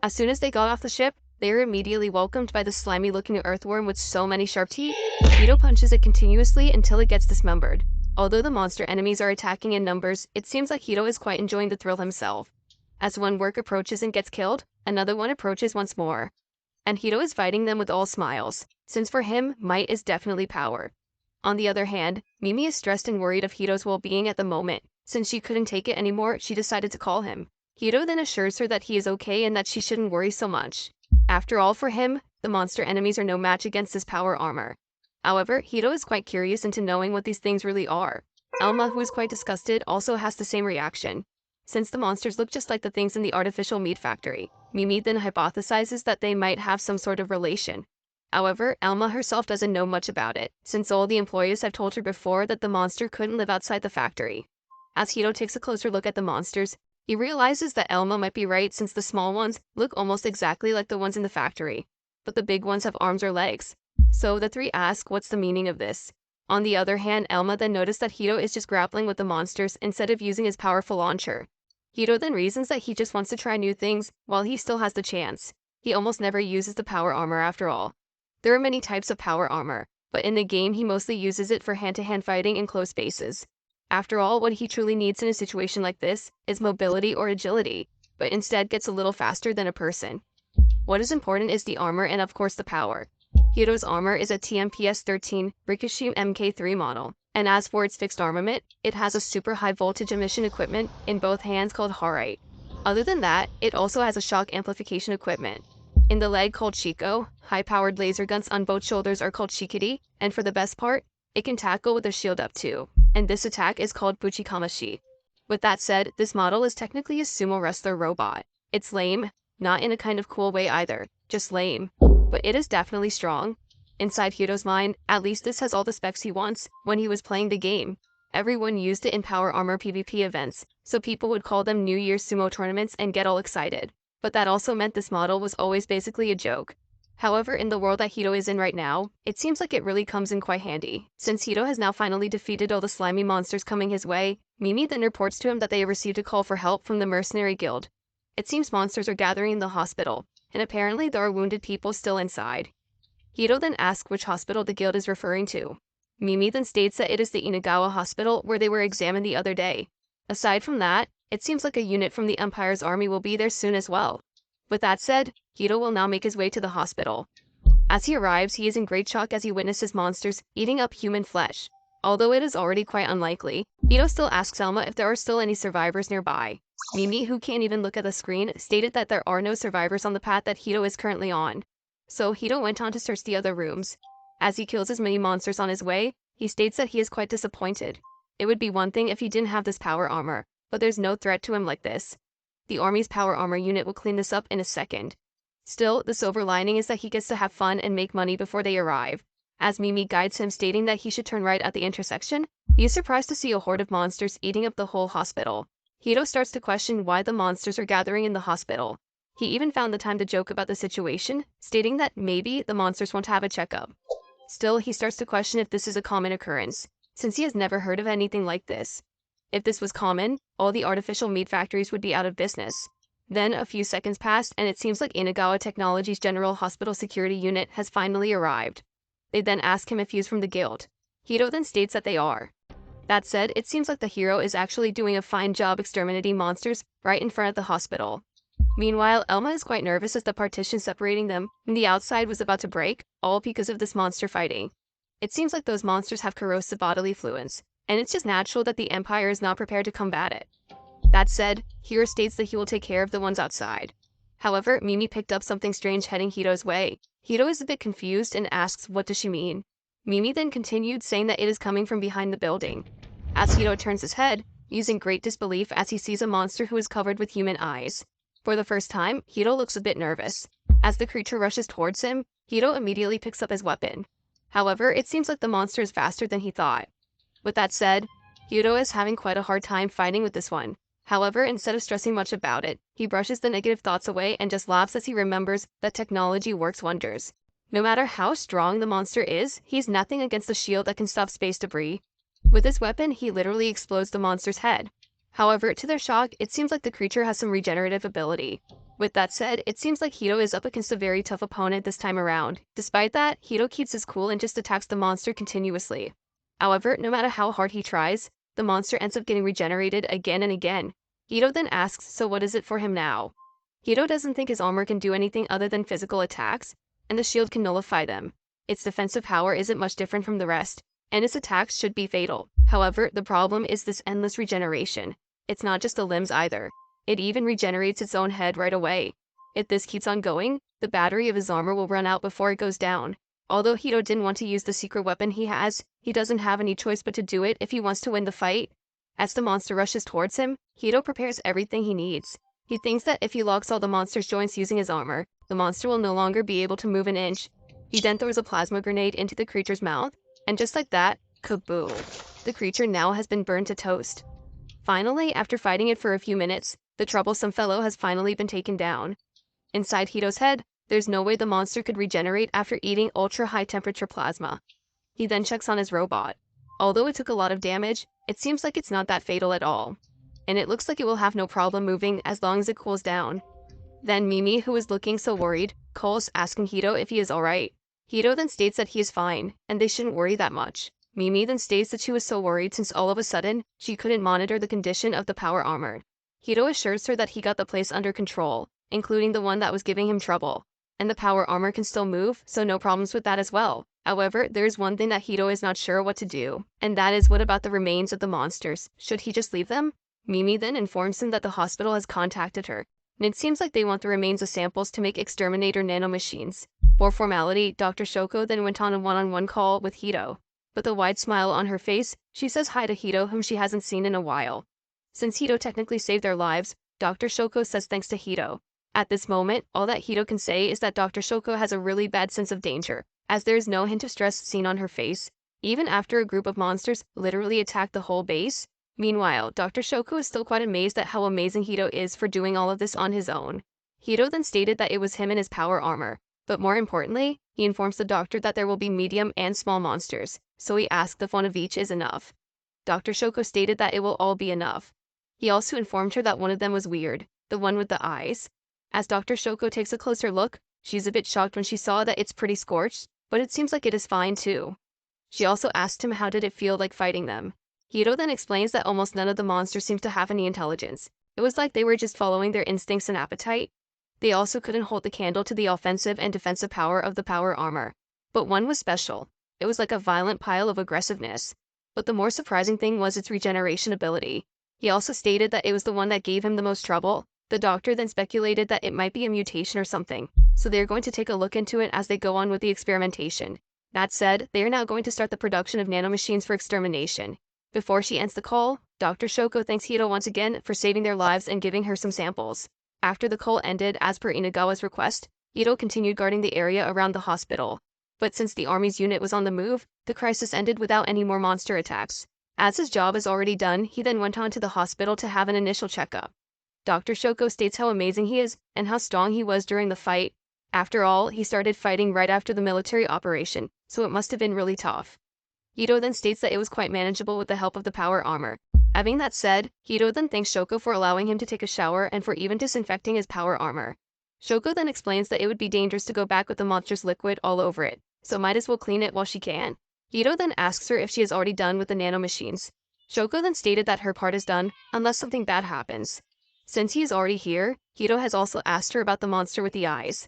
As soon as they got off the ship, they were immediately welcomed by the slimy-looking earthworm with so many sharp teeth. Hito punches it continuously until it gets dismembered. Although the monster enemies are attacking in numbers, it seems like Hito is quite enjoying the thrill himself. As one work approaches and gets killed, another one approaches once more. And Hito is fighting them with all smiles, since for him, might is definitely power. On the other hand, Mimi is stressed and worried of Hito's well-being at the moment. Since she couldn't take it anymore, she decided to call him. Hito then assures her that he is okay and that she shouldn't worry so much. After all, for him, the monster enemies are no match against his power armor. However, Hito is quite curious into knowing what these things really are. Elma, who is quite disgusted, also has the same reaction. Since the monsters look just like the things in the artificial meat factory, Mimi then hypothesizes that they might have some sort of relation. However, Elma herself doesn't know much about it, since all the employees have told her before that the monster couldn't live outside the factory. As Hito takes a closer look at the monsters, he realizes that Elma might be right since the small ones look almost exactly like the ones in the factory, but the big ones have arms or legs. So the three ask what's the meaning of this. On the other hand, Elma then noticed that Hito is just grappling with the monsters instead of using his powerful launcher. Hito then reasons that he just wants to try new things while he still has the chance. He almost never uses the power armor after all. There are many types of power armor, but in the game he mostly uses it for hand-to-hand fighting in close spaces. After all, what he truly needs in a situation like this is mobility or agility, but instead gets a little faster than a person. What is important is the armor and of course the power. Hito's armor is a TMPS-13 Rikushi Mk3 model, and as for its fixed armament, it has a super high voltage emission equipment in both hands called Harem. Other than that, it also has a shock amplification equipment. In the leg called Shiko, high-powered laser guns on both shoulders are called Shikiri, and for the best part, it can tackle with a shield up too, and this attack is called Buchikamashi. With that said, this model is technically a sumo wrestler robot. It's lame, not in a kind of cool way either, just lame. But it is definitely strong. Inside Hito's mind, at least this has all the specs he wants when he was playing the game. Everyone used it in power armor PvP events, so people would call them New Year's sumo tournaments and get all excited. But that also meant this model was always basically a joke. However, in the world that Hito is in right now, it seems like it really comes in quite handy. Since Hito has now finally defeated all the slimy monsters coming his way, Mimi then reports to him that they have received a call for help from the mercenary guild. It seems monsters are gathering in the hospital, and apparently there are wounded people still inside. Hito then asks which hospital the guild is referring to. Mimi then states that it is the Inagawa hospital where they were examined the other day. Aside from that, it seems like a unit from the Empire's army will be there soon as well. With that said, Hito will now make his way to the hospital. As he arrives, he is in great shock as he witnesses monsters eating up human flesh. Although it is already quite unlikely, Hito still asks Elma if there are still any survivors nearby. Mimi, who can't even look at the screen, stated that there are no survivors on the path that Hito is currently on. So Hito went on to search the other rooms. As he kills as many monsters on his way, he states that he is quite disappointed. It would be one thing if he didn't have this power armor, but there's no threat to him like this. The army's power armor unit will clean this up in a second. Still, the silver lining is that he gets to have fun and make money before they arrive. As Mimi guides him stating that he should turn right at the intersection, he is surprised to see a horde of monsters eating up the whole hospital. Hito starts to question why the monsters are gathering in the hospital. He even found the time to joke about the situation, stating that maybe the monsters won't have a checkup. Still, he starts to question if this is a common occurrence, since he has never heard of anything like this. If this was common, all the artificial meat factories would be out of business. Then a few seconds passed and it seems like Inagawa Technology's General Hospital Security Unit has finally arrived. They then ask him if he is from the guild. Hito then states that they are. That said, it seems like the hero is actually doing a fine job exterminating monsters right in front of the hospital. Meanwhile, Elma is quite nervous as the partition separating them from the outside was about to break, all because of this monster fighting. It seems like those monsters have corrosive bodily fluids, and it's just natural that the Empire is not prepared to combat it. That said, Hiro states that he will take care of the ones outside. However, Mimi picked up something strange heading Hito's way. Hito is a bit confused and asks what does she mean. Mimi then continued saying that it is coming from behind the building. As Hito turns his head, using great disbelief as he sees a monster who is covered with human eyes. For the first time, Hito looks a bit nervous. As the creature rushes towards him, Hito immediately picks up his weapon. However, it seems like the monster is faster than he thought. With that said, Hito is having quite a hard time fighting with this one. However, instead of stressing much about it, he brushes the negative thoughts away and just laughs as he remembers that technology works wonders. No matter how strong the monster is, he's nothing against the shield that can stop space debris. With his weapon, he literally explodes the monster's head. However, to their shock, it seems like the creature has some regenerative ability. With that said, it seems like Hito is up against a very tough opponent this time around. Despite that, Hito keeps his cool and just attacks the monster continuously. However, no matter how hard he tries, the monster ends up getting regenerated again and again. Hito then asks, so what is it for him now? Hito doesn't think his armor can do anything other than physical attacks, and the shield can nullify them. Its defensive power isn't much different from the rest, and its attacks should be fatal. However, the problem is this endless regeneration. It's not just the limbs either. It even regenerates its own head right away. If this keeps on going, the battery of his armor will run out before it goes down. Although Hito didn't want to use the secret weapon he has, he doesn't have any choice but to do it if he wants to win the fight. As the monster rushes towards him, Hito prepares everything he needs. He thinks that if he locks all the monster's joints using his armor, the monster will no longer be able to move an inch. He then throws a plasma grenade into the creature's mouth, and just like that, kaboom! The creature now has been burned to toast. Finally, after fighting it for a few minutes, the troublesome fellow has finally been taken down. Inside Hito's head, there's no way the monster could regenerate after eating ultra-high temperature plasma. He then checks on his robot. Although it took a lot of damage, it seems like it's not that fatal at all. And it looks like it will have no problem moving as long as it cools down. Then Mimi, who is looking so worried, calls asking Hito if he is alright. Hito then states that he is fine, and they shouldn't worry that much. Mimi then states that she was so worried since all of a sudden, she couldn't monitor the condition of the power armor. Hito assures her that he got the place under control, including the one that was giving him trouble. And the power armor can still move, so no problems with that as well. However, there is one thing that Hito is not sure what to do, and that is what about the remains of the monsters? Should he just leave them? Mimi then informs him that the hospital has contacted her, and it seems like they want the remains of samples to make exterminator nanomachines. For formality, Dr. Shoko then went on a one-on-one call with Hito. With a wide smile on her face, she says hi to Hito, whom she hasn't seen in a while. Since Hito technically saved their lives, Dr. Shoko says thanks to Hito. At this moment, all that Hito can say is that Dr. Shoko has a really bad sense of danger, as there is no hint of stress seen on her face, even after a group of monsters literally attacked the whole base. Meanwhile, Dr. Shoko is still quite amazed at how amazing Hito is for doing all of this on his own. Hito then stated that it was him and his power armor, but more importantly, he informs the doctor that there will be medium and small monsters, so he asked if one of each is enough. Dr. Shoko stated that it will all be enough. He also informed her that one of them was weird, the one with the eyes. As Dr. Shoko takes a closer look, she's a bit shocked when she saw that it's pretty scorched, but it seems like it is fine too. She also asked him how did it feel like fighting them. Hito then explains that almost none of the monsters seem to have any intelligence. It was like they were just following their instincts and appetite. They also couldn't hold the candle to the offensive and defensive power of the power armor. But one was special. It was like a violent pile of aggressiveness. But the more surprising thing was its regeneration ability. He also stated that it was the one that gave him the most trouble. The doctor then speculated that it might be a mutation or something, so they're going to take a look into it as they go on with the experimentation. That said, they are now going to start the production of nanomachines for extermination. Before she ends the call, Dr. Shoko thanks Hito once again for saving their lives and giving her some samples. After the call ended, as per Inagawa's request, Hito continued guarding the area around the hospital. But since the army's unit was on the move, the crisis ended without any more monster attacks. As his job is already done, he then went on to the hospital to have an initial checkup. Dr. Shoko states how amazing he is and how strong he was during the fight. After all, he started fighting right after the military operation, so it must have been really tough. Hito then states that it was quite manageable with the help of the power armor. Having that said, Hito then thanks Shoko for allowing him to take a shower and for even disinfecting his power armor. Shoko then explains that it would be dangerous to go back with the monster's liquid all over it, so might as well clean it while she can. Hito then asks her if she is already done with the nanomachines. Shoko then stated that her part is done, unless something bad happens. Since he is already here, Hito has also asked her about the monster with the eyes.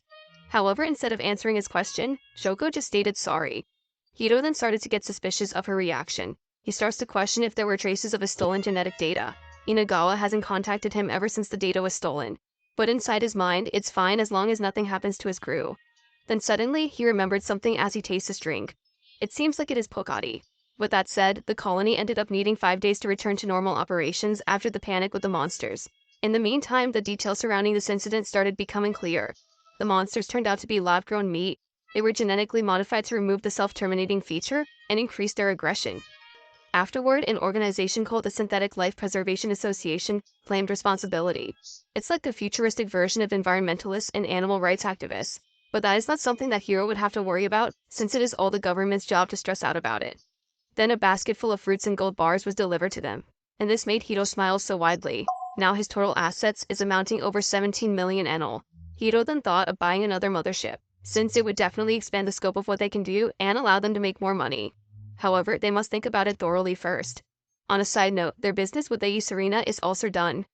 However, instead of answering his question, Shoko just stated sorry. Hito then started to get suspicious of her reaction. He starts to question if there were traces of his stolen genetic data. Inagawa hasn't contacted him ever since the data was stolen. But inside his mind, it's fine as long as nothing happens to his crew. Then suddenly, he remembered something as he tastes his drink. It seems like it is Pocari. With that said, the colony ended up needing 5 days to return to normal operations after the panic with the monsters. In the meantime, the details surrounding this incident started becoming clear. The monsters turned out to be lab-grown meat. They were genetically modified to remove the self-terminating feature and increase their aggression. Afterward, an organization called the Synthetic Life Preservation Association claimed responsibility. It's like a futuristic version of environmentalists and animal rights activists. But that is not something that Hiro would have to worry about, since it is all the government's job to stress out about it. Then a basket full of fruits and gold bars was delivered to them, and this made Hiro smile so widely. Now his total assets is amounting over 17 million NL. Hiro then thought of buying another mothership, since it would definitely expand the scope of what they can do and allow them to make more money. However, they must think about it thoroughly first. On a side note, their business with Lady Serena is also done.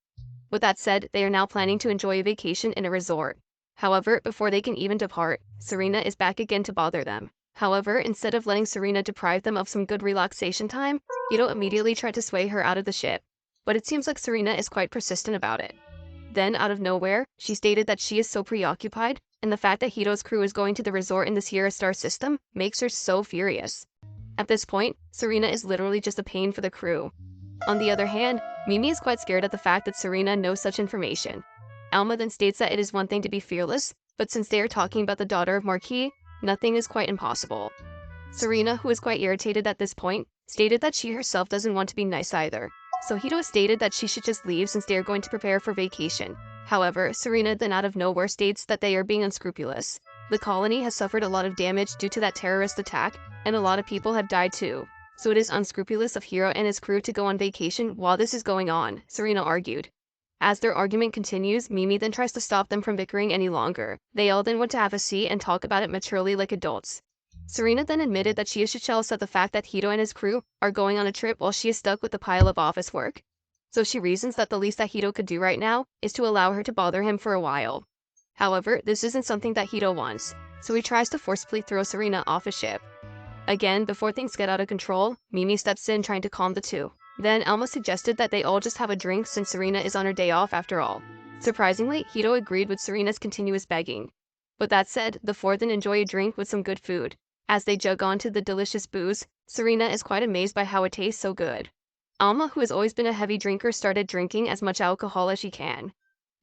With that said, they are now planning to enjoy a vacation in a resort. However, before they can even depart, Serena is back again to bother them. However, instead of letting Serena deprive them of some good relaxation time, Hiro immediately tried to sway her out of the ship. But it seems like Serena is quite persistent about it. Then, out of nowhere, she stated that she is so preoccupied, and the fact that Hiro's crew is going to the resort in the Sierra Star system makes her so furious. At this point, Serena is literally just a pain for the crew. On the other hand, Mimi is quite scared at the fact that Serena knows such information. Alma then states that it is one thing to be fearless, but since they are talking about the daughter of Marquis, nothing is quite impossible. Serena, who is quite irritated at this point, stated that she herself doesn't want to be nice either. So Hiro stated that she should just leave since they are going to prepare for vacation. However, Serena then out of nowhere states that they are being unscrupulous. The colony has suffered a lot of damage due to that terrorist attack, and a lot of people have died too. So it is unscrupulous of Hiro and his crew to go on vacation while this is going on, Serena argued. As their argument continues, Mimi then tries to stop them from bickering any longer. They all then want to have a seat and talk about it maturely like adults. Serena then admitted that she is jealous at the fact that Hiro and his crew are going on a trip while she is stuck with a pile of office work. So she reasons that the least that Hiro could do right now is to allow her to bother him for a while. However, this isn't something that Hiro wants, so he tries to forcefully throw Serena off his ship. Again, before things get out of control, Mimi steps in trying to calm the two. Then Alma suggested that they all just have a drink since Serena is on her day off after all. Surprisingly, Hiro agreed with Serena's continuous begging. But that said, the four then enjoy a drink with some good food. As they jug onto the delicious booze, Serena is quite amazed by how it tastes so good. Alma, who has always been a heavy drinker, started drinking as much alcohol as she can.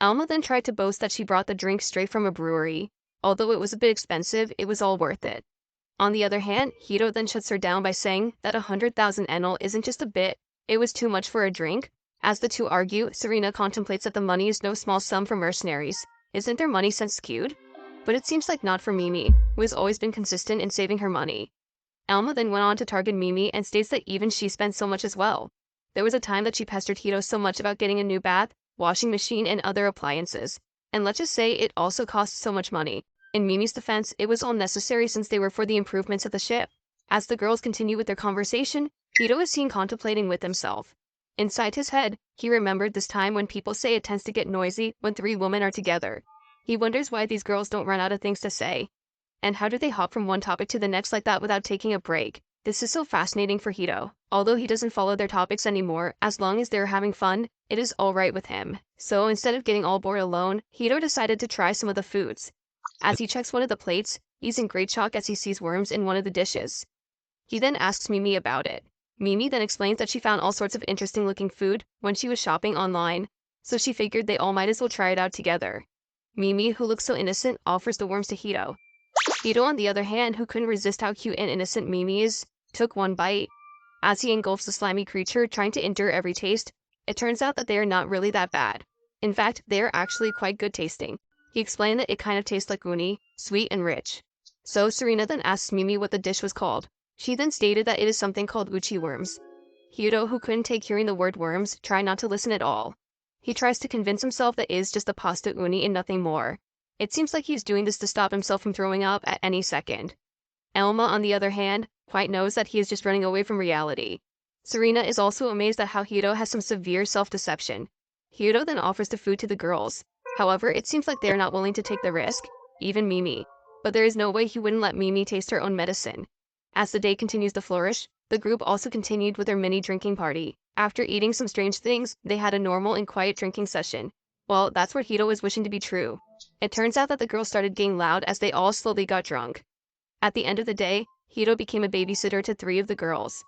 Alma then tried to boast that she brought the drink straight from a brewery. Although it was a bit expensive, it was all worth it. On the other hand, Hiro then shuts her down by saying that 100,000 enel isn't just a bit, it was too much for a drink. As the two argue, Serena contemplates that the money is no small sum for mercenaries. Isn't their money sense skewed? But it seems like not for Mimi, who has always been consistent in saving her money. Alma then went on to target Mimi and states that even she spends so much as well. There was a time that she pestered Hiro so much about getting a new bath, washing machine, and other appliances. And let's just say it also costs so much money. In Mimi's defense, it was all necessary since they were for the improvements of the ship. As the girls continue with their conversation, Hiro is seen contemplating with himself. Inside his head, he remembered this time when people say it tends to get noisy when three women are together. He wonders why these girls don't run out of things to say. And how do they hop from one topic to the next like that without taking a break? This is so fascinating for Hiro. Although he doesn't follow their topics anymore, as long as they're having fun, it is alright with him. So instead of getting all bored alone, Hiro decided to try some of the foods. As he checks one of the plates, he's in great shock as he sees worms in one of the dishes. He then asks Mimi about it. Mimi then explains that she found all sorts of interesting looking food when she was shopping online, so she figured they all might as well try it out together. Mimi, who looks so innocent, offers the worms to Hiro. Hiro, on the other hand, who couldn't resist how cute and innocent Mimi is, took one bite. As he engulfs the slimy creature, trying to endure every taste, it turns out that they are not really that bad. In fact, they are actually quite good tasting. He explained that it kind of tastes like uni, sweet and rich. So Serena then asks Mimi what the dish was called. She then stated that it is something called uchi worms. Hiro, who couldn't take hearing the word worms, tried not to listen at all. He tries to convince himself that it is just a pasta uni and nothing more. It seems like he's doing this to stop himself from throwing up at any second. Elma, on the other hand, quite knows that he is just running away from reality. Serena is also amazed at how Hiro has some severe self-deception. Hiro then offers the food to the girls. However, it seems like they are not willing to take the risk, even Mimi. But there is no way he wouldn't let Mimi taste her own medicine. As the day continues to flourish, the group also continued with their mini drinking party. After eating some strange things, they had a normal and quiet drinking session. Well, that's what Hiro was wishing to be true. It turns out that the girls started getting loud as they all slowly got drunk. At the end of the day, Hiro became a babysitter to 3 of the girls.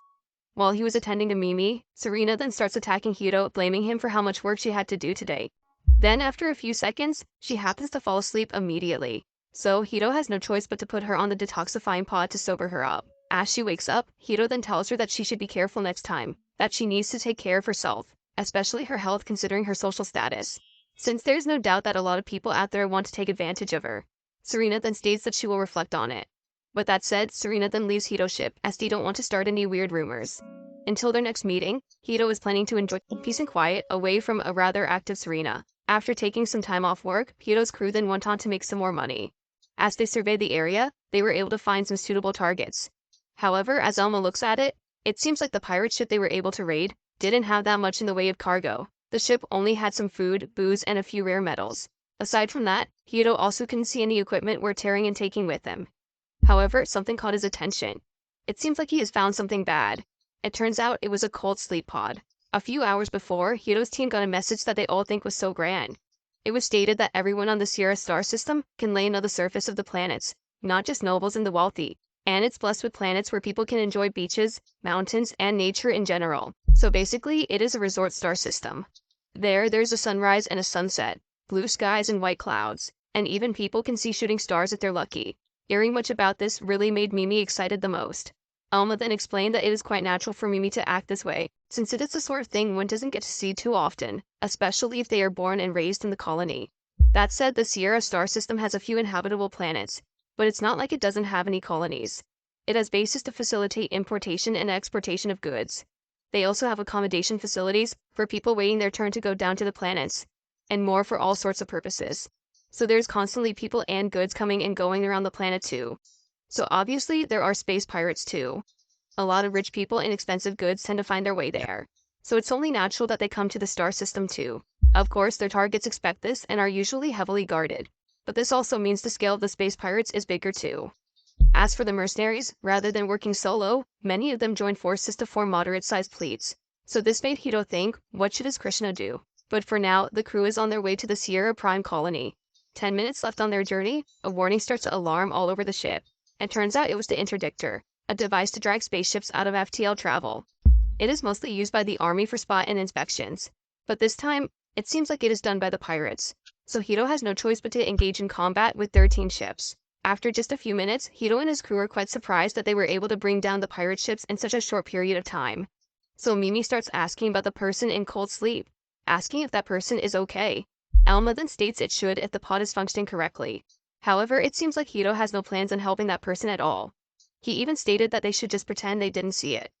While he was attending to Mimi, Serena then starts attacking Hiro, blaming him for how much work she had to do today. Then, after a few seconds, she happens to fall asleep immediately. So, Hiro has no choice but to put her on the detoxifying pod to sober her up. As she wakes up, Hiro then tells her that she should be careful next time, that she needs to take care of herself, especially her health considering her social status. Since there's no doubt that a lot of people out there want to take advantage of her. Serena then states that she will reflect on it. With that said, Serena then leaves Hito's ship as they don't want to start any weird rumors. Until their next meeting, Hito is planning to enjoy peace and quiet away from a rather active Serena. After taking some time off work, Hito's crew then went on to make some more money. As they surveyed the area, they were able to find some suitable targets. However, as Elma looks at it, it seems like the pirate ship they were able to raid didn't have that much in the way of cargo. The ship only had some food, booze, and a few rare metals. Aside from that, Hito also couldn't see any equipment worth tearing and taking with him. However, something caught his attention. It seems like he has found something bad. It turns out it was a cold sleep pod. A few hours before, Hito's team got a message that they all think was so grand. It was stated that everyone on the Sierra star system can lay on the surface of the planets, not just nobles and the wealthy. And it's blessed with planets where people can enjoy beaches, mountains, and nature in general. So basically, it is a resort star system. There's a sunrise and a sunset, blue skies and white clouds, and even people can see shooting stars if they're lucky. Hearing much about this really made Mimi excited the most. Alma then explained that it is quite natural for Mimi to act this way, since it is the sort of thing one doesn't get to see too often, especially if they are born and raised in the colony. That said, the Sierra star system has a few inhabitable planets, but it's not like it doesn't have any colonies. It has bases to facilitate importation and exportation of goods. They also have accommodation facilities for people waiting their turn to go down to the planets, and more for all sorts of purposes. So there's constantly people and goods coming and going around the planet too. So obviously there are space pirates too. A lot of rich people and expensive goods tend to find their way there. So it's only natural that they come to the star system too. Of course, their targets expect this and are usually heavily guarded. But this also means the scale of the space pirates is bigger too. As for the mercenaries, rather than working solo, many of them joined forces to form moderate-sized fleets. So this made Hito think, what should his Krishna do? But for now, the crew is on their way to the Sierra Prime colony. 10 minutes left on their journey, a warning starts to alarm all over the ship. It turns out it was the interdictor, a device to drag spaceships out of FTL travel. It is mostly used by the army for spot and inspections. But this time, it seems like it is done by the pirates. So Hito has no choice but to engage in combat with 13 ships. After just a few minutes, Hito and his crew are quite surprised that they were able to bring down the pirate ships in such a short period of time. So Mimi starts asking about the person in cold sleep, asking if that person is okay. Elma then states it should if the pod is functioning correctly. However, it seems like Hito has no plans on helping that person at all. He even stated that they should just pretend they didn't see it.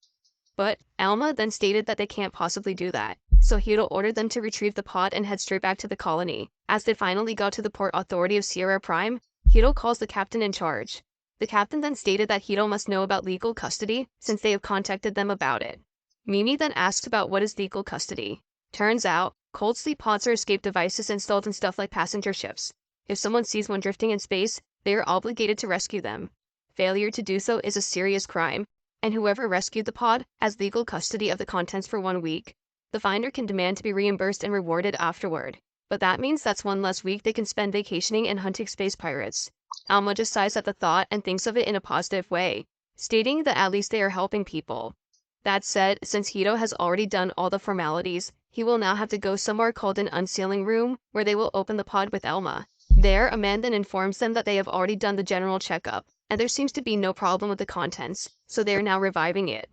But Elma then stated that they can't possibly do that. So Hito ordered them to retrieve the pod and head straight back to the colony. As they finally got to the port authority of Sierra Prime, Hito calls the captain in charge. The captain then stated that Hito must know about legal custody since they have contacted them about it. Mimi then asks about what is legal custody. Turns out, cold sleep pods are escape devices installed in stuff like passenger ships. If someone sees one drifting in space, they are obligated to rescue them. Failure to do so is a serious crime, and whoever rescued the pod has legal custody of the contents for 1 week. The finder can demand to be reimbursed and rewarded afterward. But that means that's one less week they can spend vacationing and hunting space pirates. Alma just sighs at the thought and thinks of it in a positive way, stating that at least they are helping people. That said, since Hito has already done all the formalities, he will now have to go somewhere called an unsealing room, where they will open the pod with Elma. There, a man then informs them that they have already done the general checkup, and there seems to be no problem with the contents, so they are now reviving it.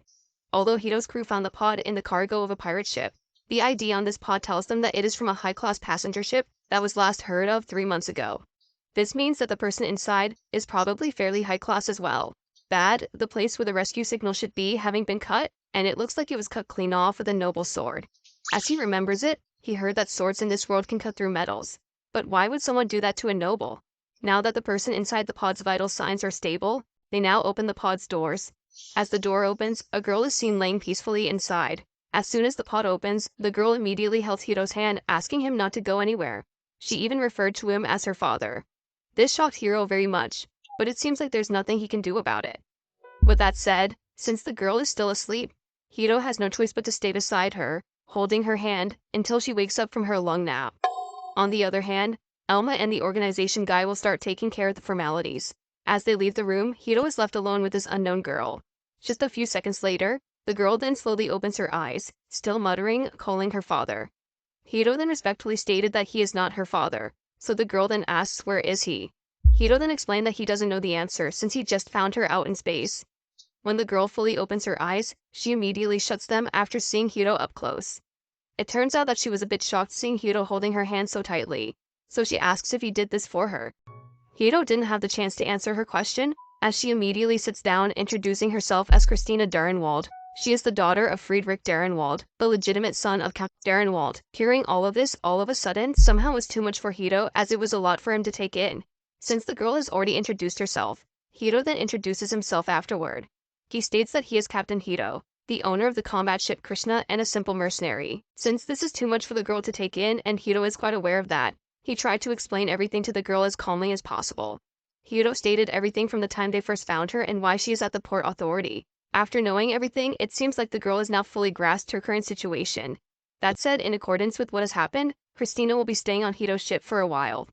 Although Hito's crew found the pod in the cargo of a pirate ship, the ID on this pod tells them that it is from a high-class passenger ship that was last heard of 3 months ago. This means that the person inside is probably fairly high-class as well. Bad, the place where the rescue signal should be having been cut, and it looks like it was cut clean off with a noble sword. As he remembers it, he heard that swords in this world can cut through metals. But why would someone do that to a noble? Now that the person inside the pod's vital signs are stable, they now open the pod's doors. As the door opens, a girl is seen laying peacefully inside. As soon as the pod opens, the girl immediately held Hito's hand, asking him not to go anywhere. She even referred to him as her father. This shocked Hiro very much, but it seems like there's nothing he can do about it. With that said, since the girl is still asleep, Hiro has no choice but to stay beside her, holding her hand until she wakes up from her long nap. On the other hand, Elma and the organization guy will start taking care of the formalities. As they leave the room, Hiro is left alone with this unknown girl. Just a few seconds later, the girl then slowly opens her eyes, still muttering, calling her father. Hiro then respectfully stated that he is not her father, so the girl then asks where is he. Hiro then explained that he doesn't know the answer since he just found her out in space. When the girl fully opens her eyes, she immediately shuts them after seeing Hiro up close. It turns out that she was a bit shocked seeing Hiro holding her hand so tightly, so she asks if he did this for her. Hiro didn't have the chance to answer her question, as she immediately sits down, introducing herself as Christina Durenwald. She is the daughter of Friedrich Durenwald, the legitimate son of Count Durenwald. Hearing all of this all of a sudden somehow was too much for Hito, as it was a lot for him to take in. Since the girl has already introduced herself, Hito then introduces himself afterward. He states that he is Captain Hito, the owner of the combat ship Krishna and a simple mercenary. Since this is too much for the girl to take in and Hito is quite aware of that, he tried to explain everything to the girl as calmly as possible. Hito stated everything from the time they first found her and why she is at the port authority. After knowing everything, it seems like the girl has now fully grasped her current situation. That said, in accordance with what has happened, Christina will be staying on Hito's ship for a while.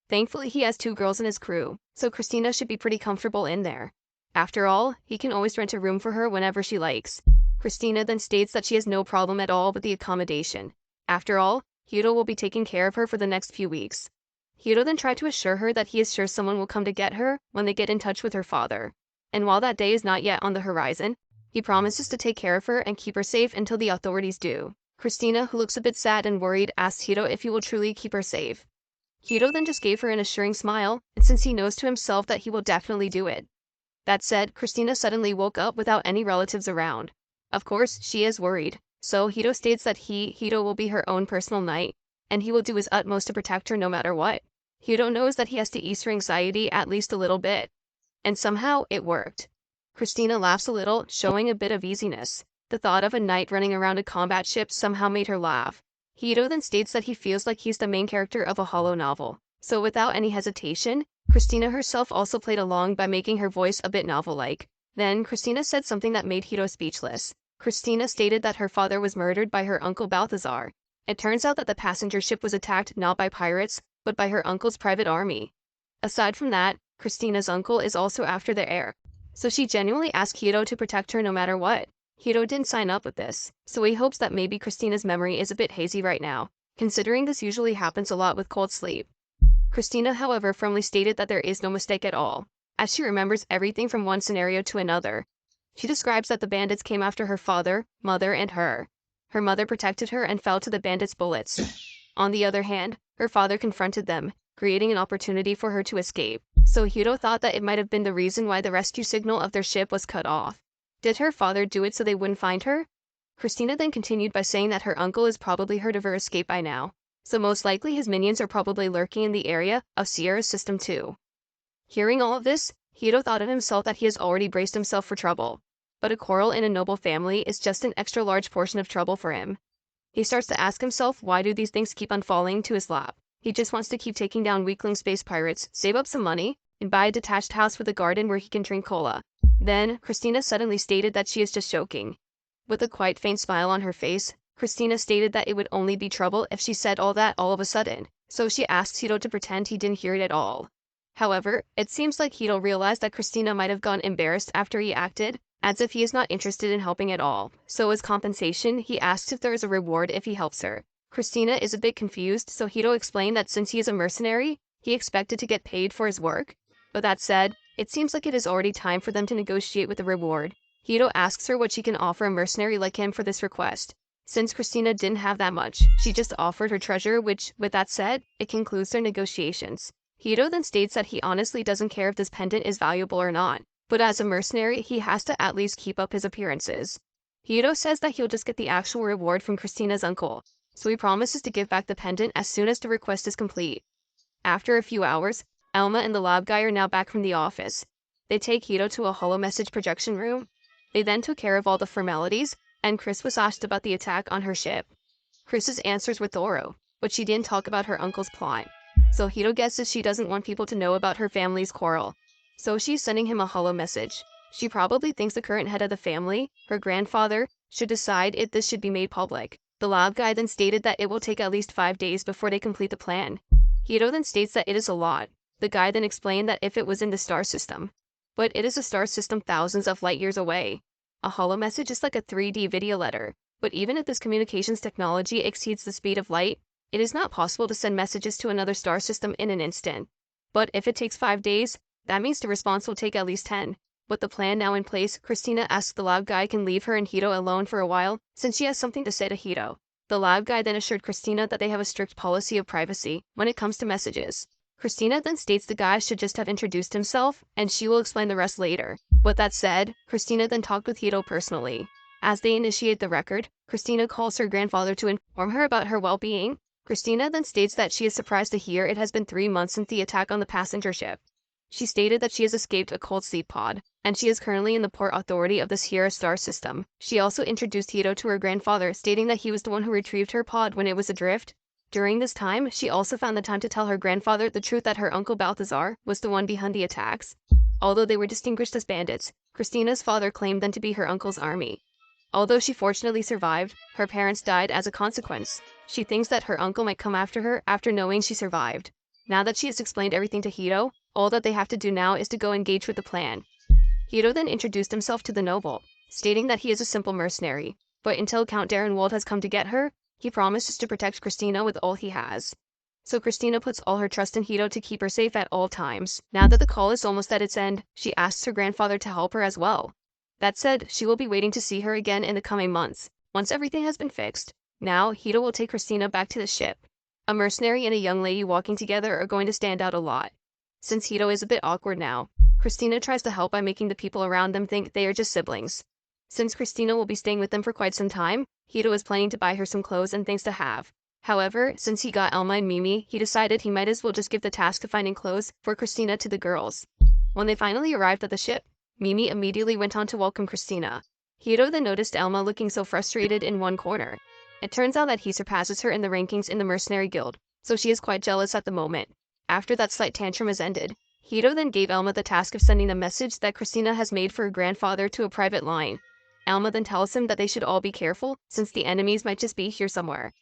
Thankfully, he has 2 girls in his crew, so Christina should be pretty comfortable in there. After all, he can always rent a room for her whenever she likes. Christina then states that she has no problem at all with the accommodation. After all, Hito will be taking care of her for the next few weeks. Hito then tried to assure her that he is sure someone will come to get her when they get in touch with her father. And while that day is not yet on the horizon, he promises to take care of her and keep her safe until the authorities do. Christina, who looks a bit sad and worried, asks Hito if he will truly keep her safe. Hito then just gave her an assuring smile, and since he knows to himself that he will definitely do it. That said, Christina suddenly woke up without any relatives around. Of course, she is worried, so Hito states that Hito will be her own personal knight, and he will do his utmost to protect her no matter what. Hito knows that he has to ease her anxiety at least a little bit. And somehow, it worked. Christina laughs a little, showing a bit of easiness. The thought of a knight running around a combat ship somehow made her laugh. Hito then states that he feels like he's the main character of a hollow novel. So without any hesitation, Christina herself also played along by making her voice a bit novel-like. Then, Christina said something that made Hito speechless. Christina stated that her father was murdered by her uncle Balthazar. It turns out that the passenger ship was attacked not by pirates, but by her uncle's private army. Aside from that, Christina's uncle is also after the heir, so she genuinely asked Hito to protect her no matter what. Hito didn't sign up with this, so he hopes that maybe Christina's memory is a bit hazy right now, considering this usually happens a lot with cold sleep. Christina, however, firmly stated that there is no mistake at all, as she remembers everything from one scenario to another. She describes that the bandits came after her father, mother, and her. Her mother protected her and fell to the bandits' bullets. On the other hand, her father confronted them, creating an opportunity for her to escape. So Hito thought that it might have been the reason why the rescue signal of their ship was cut off. Did her father do it so they wouldn't find her? Christina then continued by saying that her uncle is probably heard of her escape by now, so most likely his minions are probably lurking in the area of Sierra's system too. Hearing all of this, Hito thought of himself that he has already braced himself for trouble, but a quarrel in a noble family is just an extra large portion of trouble for him. He starts to ask himself, why do these things keep on falling to his lap? He just wants to keep taking down weakling space pirates, save up some money, and buy a detached house with a garden where he can drink cola. Then, Christina suddenly stated that she is just joking. With a quite faint smile on her face, Christina stated that it would only be trouble if she said all that all of a sudden, so she asks Hito to pretend he didn't hear it at all. However, it seems like Hito realized that Christina might have gone embarrassed after he acted, as if he is not interested in helping at all, so as compensation, he asks if there is a reward if he helps her. Christina is a bit confused, so Hito explained that since he is a mercenary, he expected to get paid for his work. But that said, it seems like it is already time for them to negotiate with a reward. Hito asks her what she can offer a mercenary like him for this request. Since Christina didn't have that much, she just offered her treasure, which, with that said, it concludes their negotiations. Hito then states that he honestly doesn't care if this pendant is valuable or not, but as a mercenary, he has to at least keep up his appearances. Hito says that he'll just get the actual reward from Christina's uncle, so he promises to give back the pendant as soon as the request is complete. After a few hours, Elma and the lab guy are now back from the office. They take Hito to a holo message projection room. They then took care of all the formalities, and Chris was asked about the attack on her ship. Chris's answers were thorough, but she didn't talk about her uncle's plot. So Hito guesses she doesn't want people to know about her family's quarrel. So she's sending him a holo message. She probably thinks the current head of the family, her grandfather, should decide if this should be made public. The lab guy then stated that it will take at least 5 days before they complete the plan. Hito then states that it is a lot. The guy then explained that if it was in the star system. But it is a star system thousands of light years away. A holo message is like a 3D video letter, but even if this communications technology exceeds the speed of light, it is not possible to send messages to another star system in an instant. But if it takes 5 days, that means the response will take at least 10. With the plan now in place, Christina asks the lab guy can leave her and Hito alone for a while, since she has something to say to Hito. The lab guy then assured Christina that they have a strict policy of privacy when it comes to messages. Christina then states the guy should just have introduced himself, and she will explain the rest later. With that said, Christina then talked with Hito personally. As they initiate the record, Christina calls her grandfather to inform her about her well-being. Christina then states that she is surprised to hear it has been 3 months since the attack on the passenger ship. She stated that she has escaped a cold sleep pod, and she is currently in the port authority of the Sierra Star system. She also introduced Hito to her grandfather, stating that he was the one who retrieved her pod when it was adrift. During this time, she also found the time to tell her grandfather the truth that her uncle Balthazar was the one behind the attacks. Although they were distinguished as bandits, Christina's father claimed them to be her uncle's army. Although she fortunately survived, her parents died as a consequence. She thinks that her uncle might come after her after knowing she survived. Now that she has explained everything to Hito, all that they have to do now is to go engage with the plan. Hito then introduced himself to the noble, stating that he is a simple mercenary, but until Count Darrenwald has come to get her, he promises to protect Christina with all he has. So Christina puts all her trust in Hito to keep her safe at all times. Now that the call is almost at its end, she asks her grandfather to help her as well. That said, she will be waiting to see her again in the coming months, once everything has been fixed. Now, Hito will take Christina back to the ship. A mercenary and a young lady walking together are going to stand out a lot. Since Hito is a bit awkward now, Christina tries to help by making the people around them think they are just siblings. Since Christina will be staying with them for quite some time, Hito is planning to buy her some clothes and things to have. However, since he got Elma and Mimi, he decided he might as well just give the task of finding clothes for Christina to the girls. When they finally arrived at the ship, Mimi immediately went on to welcome Christina. Hito then noticed Elma looking so frustrated in one corner. It turns out that he surpasses her in the rankings in the mercenary guild, so she is quite jealous at the moment. After that slight tantrum has ended, Hito then gave Elma the task of sending a message that Christina has made for her grandfather to a private line. Elma then tells him that they should all be careful, since the enemies might just be here somewhere.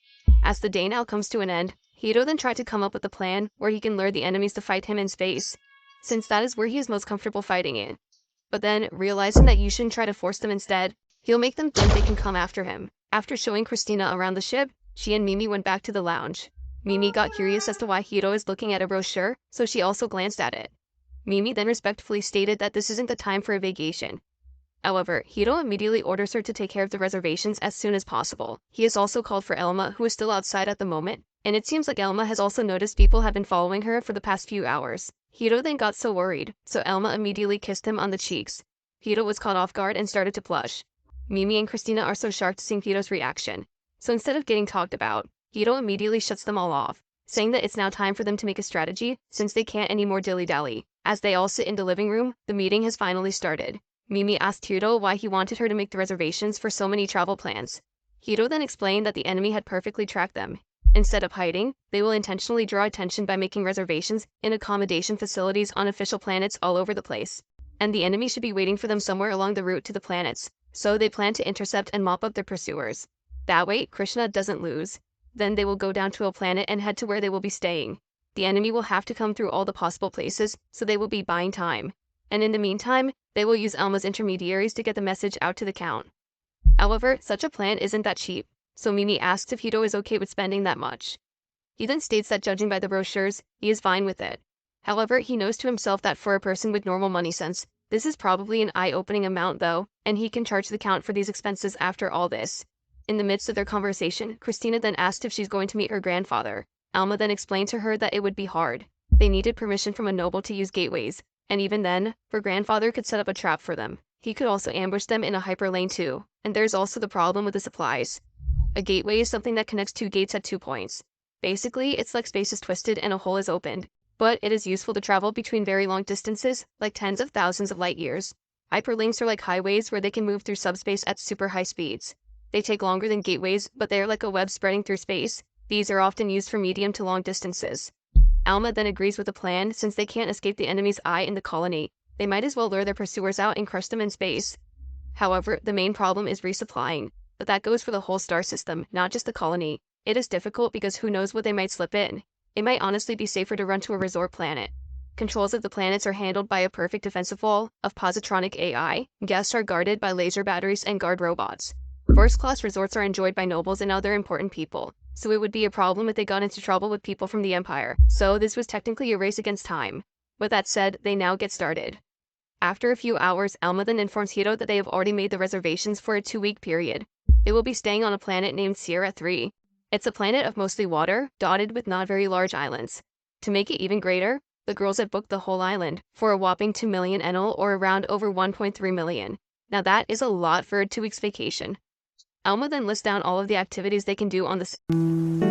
As the day now comes to an end, Hito then tried to come up with a plan where he can lure the enemies to fight him in space, since that is where he is most comfortable fighting in. But then, realizing that you shouldn't try to force them instead, he'll make them think they can come after him. After showing Christina around the ship, she and Mimi went back to the lounge. Mimi got curious as to why Hito is looking at a brochure, so she also glanced at it. Mimi then respectfully stated that this isn't the time for a vacation. However, Hito immediately orders her to take care of the reservations as soon as possible. He has also called for Elma, who is still outside at the moment, and it seems like Elma has also noticed people have been following her for the past few hours. Hito then got so worried, so Elma immediately kissed him on the cheeks. Hito was caught off guard and started to blush. Mimi and Christina are so shocked seeing Hito's reaction, so instead of getting talked about, Hito immediately shuts them all off, saying that it's now time for them to make a strategy since they can't anymore dilly-dally. As they all sit in the living room, the meeting has finally started. Mimi asked Hito why he wanted her to make the reservations for so many travel plans. Hito then explained that the enemy had perfectly tracked them. Instead of hiding, they will intentionally draw attention by making reservations in accommodation facilities on official planets all over the place. And the enemy should be waiting for them somewhere along the route to the planets, so they plan to intercept and mop up their pursuers. That way, Krishna doesn't lose. Then they will go down to a planet and head to where they will be staying. The enemy will have to come through all the possible places, so they will be buying time. And in the meantime, they will use Elma's intermediaries to get the message out to the Count. However, such a plan isn't that cheap, so Mimi asks if Hito is okay with spending that much. He then states that judging by the brochures, he is fine with it. However, he knows to himself that for a person with normal money sense, this is probably an eye-opening amount though, and he can charge the Count for these expenses after all this. In the midst of their conversation, Christina then asked if she's going to meet her grandfather. Elma then explained to her that it would be hard. They needed permission from a noble to use gateways, and even then, her grandfather could set up a trap for them. He could also ambush them in a hyperlane too, and there's also the problem with the supplies. A gateway is something that connects two gates at 2 points. Basically, it's like space is twisted and a hole is opened, but it is useful to travel between very long distances, like tens of thousands of light years. Hyperlinks are like highways where they can move through subspace at super high speeds. They take longer than gateways, but they are like a web spreading through space. These are often used for medium to long distances. Alma then agrees with the plan since they can't escape the enemy's eye in the colony. They might as well lure their pursuers out and crush them in space. However, the main problem is resupplying, but that goes for the whole star system, not just the colony. It is difficult because who knows what they might slip in. It might honestly be safer to run to a resort planet. Controls of the planets are handled by a perfect defensive wall of positronic AI. Guests are guarded by laser batteries and guard robots. First-class resorts are enjoyed by nobles and other important people, so it would be a problem if they got into trouble with people from the Empire. So this was technically a race against time. With that said, they now get started. After a few hours, Alma then informs Hito that they have already made the reservations for a 2-week period. They will be staying on a planet named Sierra 3. It's a planet of mostly water, dotted with not very large islands. To make it even greater, the girls had booked the whole island for a whopping 2 million enel, or around over 1.3 million. Now that is a lot for a 2 weeks vacation. Alma then lists down all of the activities they can do on the